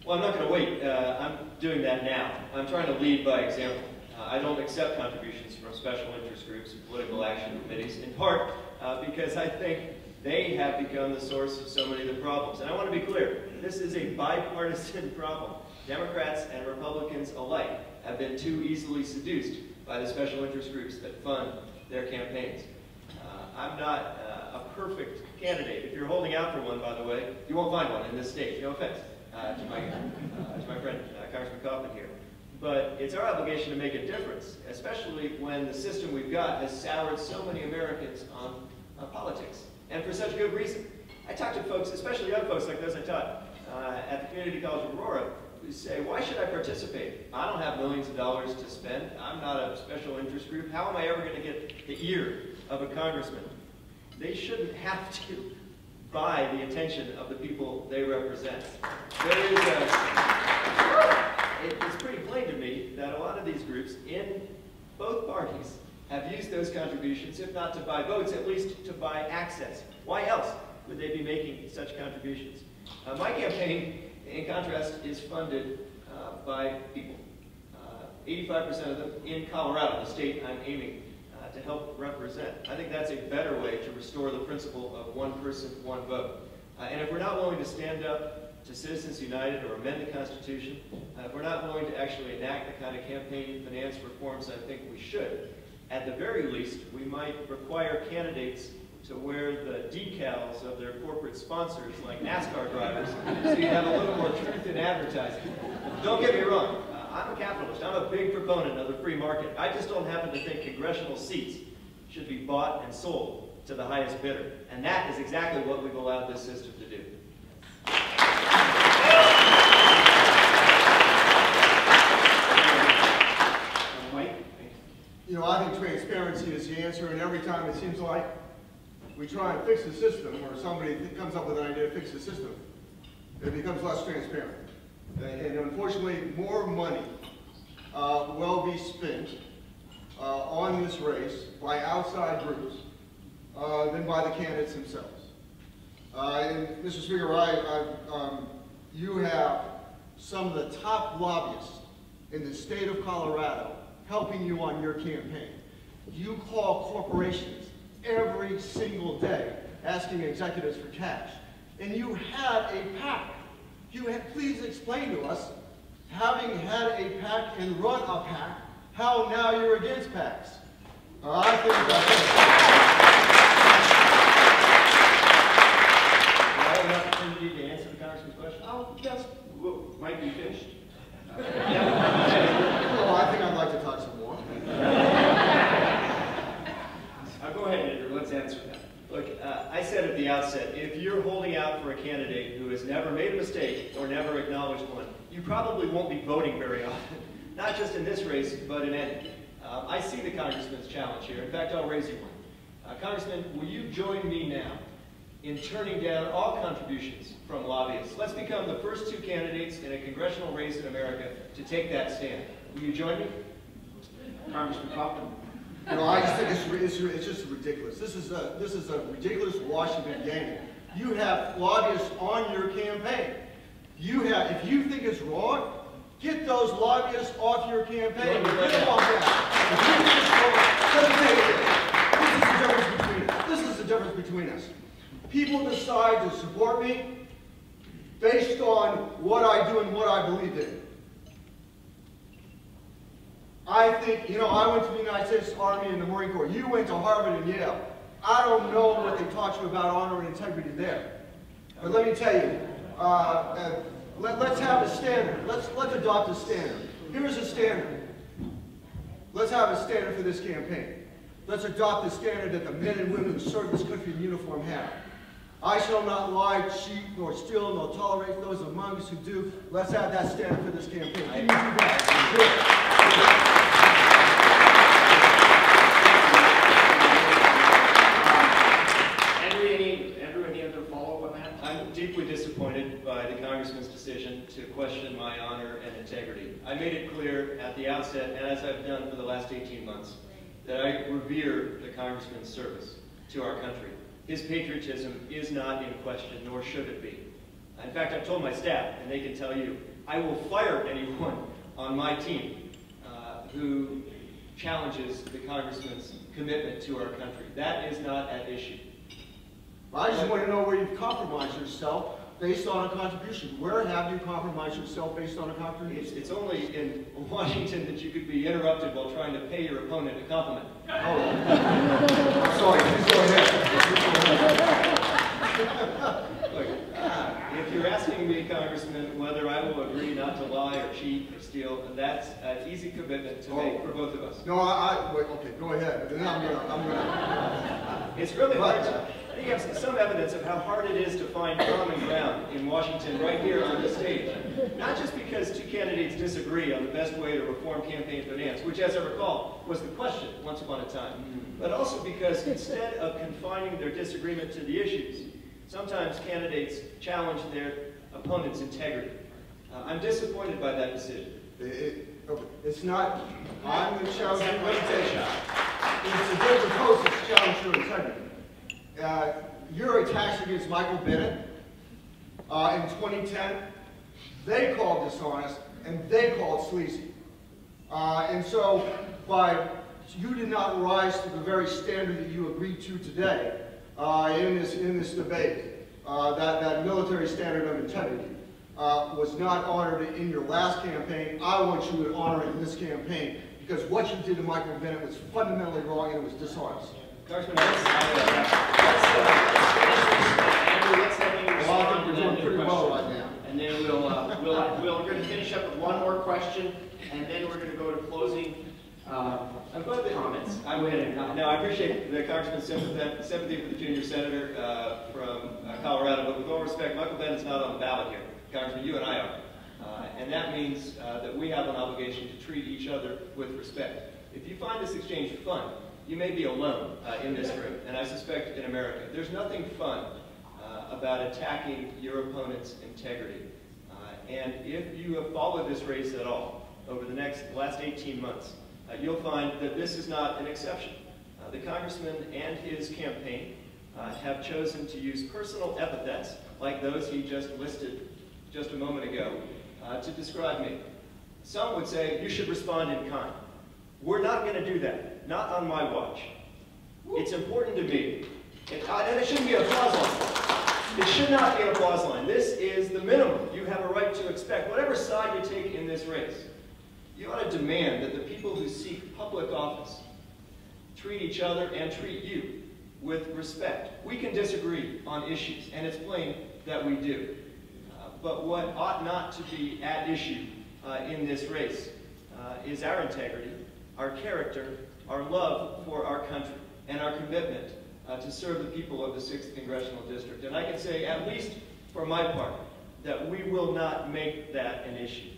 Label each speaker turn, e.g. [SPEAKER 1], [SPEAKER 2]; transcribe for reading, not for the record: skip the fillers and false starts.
[SPEAKER 1] Well, I'm not going to wait. I'm doing that now. I'm trying to lead by example. I don't accept contributions from special interest groups and political action committees, in part because I think they have become the source of so many of the problems. And I want to be clear, this is a bipartisan problem. Democrats and Republicans alike have been too easily seduced by the special interest groups that fund their campaigns. I'm not a perfect candidate. If you're holding out for one, by the way, you won't find one in this state. No offense to my friend Congressman Coffman here. But it's our obligation to make a difference, especially when the system we've got has soured so many Americans on politics, and for such good reason. I talk to folks, especially young folks like those I taught at the Community College of Aurora, who say, why should I participate? I don't have millions of dollars to spend. I'm not a special interest group. How am I ever going to get the ear of a congressman? They shouldn't have to buy the attention of the people they represent. It's pretty plain to me that a lot of these groups in both parties have used those contributions, if not to buy votes, at least to buy access. Why else would they be making such contributions? My campaign, in contrast, is funded by people. 85% of them in Colorado, the state I'm aiming to help represent. I think that's a better way to restore the principle of one person, one vote. And if we're not willing to stand up to Citizens United or amend the Constitution, if we're not willing to actually enact the kind of campaign finance reforms I think we should, at the very least, we might require candidates to wear the decals of their corporate sponsors, like NASCAR drivers, so you have a little more truth in advertising. Don't get me wrong, I'm a capitalist. I'm a big proponent of the free market. I just don't happen to think congressional seats should be bought and sold to the highest bidder. And that is exactly what we've allowed this system to do.
[SPEAKER 2] You know, I think transparency is the answer, and every time it seems like we try and fix the system, or somebody comes up with an idea to fix the system, it becomes less transparent. And unfortunately, more money will be spent on this race by outside groups than by the candidates themselves. And Mr. Speaker, you have some of the top lobbyists in the state of Colorado helping you on your campaign. You call corporations every single day asking executives for cash. And you had a PAC. Please explain to us, having had a PAC and run a PAC, how now you're against PACs. I think that's
[SPEAKER 1] Do I have an opportunity to answer the Congressman's question?
[SPEAKER 2] Oh, yes.
[SPEAKER 1] Might be finished.
[SPEAKER 2] Well, I think I'd like to talk some more.
[SPEAKER 1] Go ahead, Andrew. Let's answer that. Look, I said at the outset, if you're holding out for a candidate who has never made a mistake or never acknowledged one, you probably won't be voting very often. Not just in this race, but in any. I see the Congressman's challenge here. In fact, I'll raise you one. Congressman, will you join me now in turning down all contributions from lobbyists? Let's become the first two candidates in a congressional race in America to take that stand. Will you join me?
[SPEAKER 3] Congressman Coffman.
[SPEAKER 2] You know, I just think it's just ridiculous. This is a ridiculous Washington game. You have lobbyists on your campaign. If you think it's wrong, get those lobbyists off your campaign. Get them off that. This is the difference between us. People decide to support me based on what I do and what I believe in. I think, you know, I went to the United States Army and the Marine Corps. You went to Harvard and Yale. I don't know what they taught you about honor and integrity there. But let me tell you, let's have a standard. Let's adopt a standard. Here's a standard. Let's have a standard for this campaign. Let's adopt the standard that the men and women who serve this country in uniform have. I shall not lie, cheat, nor steal, nor tolerate those among us who do. Let's have that standard for this campaign. Can you do that?
[SPEAKER 3] Andrew, any other follow-up on that?
[SPEAKER 1] I'm deeply disappointed by the Congressman's decision to question my honor and integrity. I made it clear at the outset, and as I've done for the last 18 months, that I revere the Congressman's service to our country. His patriotism is not in question, nor should it be. In fact, I've told my staff, and they can tell you, I will fire anyone on my team who challenges the Congressman's commitment to our country. That is not at issue.
[SPEAKER 2] I just want to know where you've compromised yourself based on a contribution. Where have you compromised yourself based on a contribution?
[SPEAKER 1] It's only in Washington that you could be interrupted while trying to pay your opponent a compliment.
[SPEAKER 2] Oh. I'm sorry, please go ahead.
[SPEAKER 1] Look, if you're asking me, Congressman, whether I will agree not to lie or cheat or steal, that's an easy commitment to make for both of us.
[SPEAKER 2] No, wait, okay, go ahead. But then I'm gonna.
[SPEAKER 1] It's really hard. I think you have some evidence of how hard it is to find common ground in Washington right here on the stage. Not just because two candidates disagree on the best way to reform campaign finance, which, as I recall, was the question once upon a time, but also because instead of confining their disagreement to the issues, sometimes candidates challenge their opponent's integrity. I'm disappointed by that decision.
[SPEAKER 2] It's not, I'm the challenge your integrity. It's a different post that's challenge your integrity. Your attacks against Michael Bennett in 2010, they called dishonest and they called sleazy. And so, you did not rise to the very standard that you agreed to today in this debate. That military standard of integrity was not honored in your last campaign. I want you to honor it in this campaign because what you did to Michael Bennett was fundamentally wrong and it was dishonest.
[SPEAKER 1] Congressman,
[SPEAKER 3] let's
[SPEAKER 2] we're doing pretty well right now.
[SPEAKER 3] And then we're going to finish up with one more question, and then we're going to go to closing
[SPEAKER 1] I'm glad that
[SPEAKER 3] comments.
[SPEAKER 1] I appreciate the Congressman's sympathy for the junior senator from Colorado, but with all respect, Michael Bennett's not on the ballot here. Congressman, you and I are. And that means that we have an obligation to treat each other with respect. If you find this exchange fun, you may be alone in this room, and I suspect in America. There's nothing fun about attacking your opponent's integrity. And if you have followed this race at all over the last 18 months, you'll find that this is not an exception. The Congressman and his campaign have chosen to use personal epithets, like those he just listed just a moment ago, to describe me. Some would say, you should respond in kind. We're not going to do that, not on my watch. It's important to me. And it shouldn't be an applause line. It should not be an applause line. This is the minimum you have a right to expect, whatever side you take in this race. You ought to demand that the people who seek public office treat each other and treat you with respect. We can disagree on issues, and it's plain that we do. But what ought not to be at issue in this race is our integrity, our character, our love for our country, and our commitment to serve the people of the 6th Congressional District. And I can say, at least for my part, that we will not make that an issue.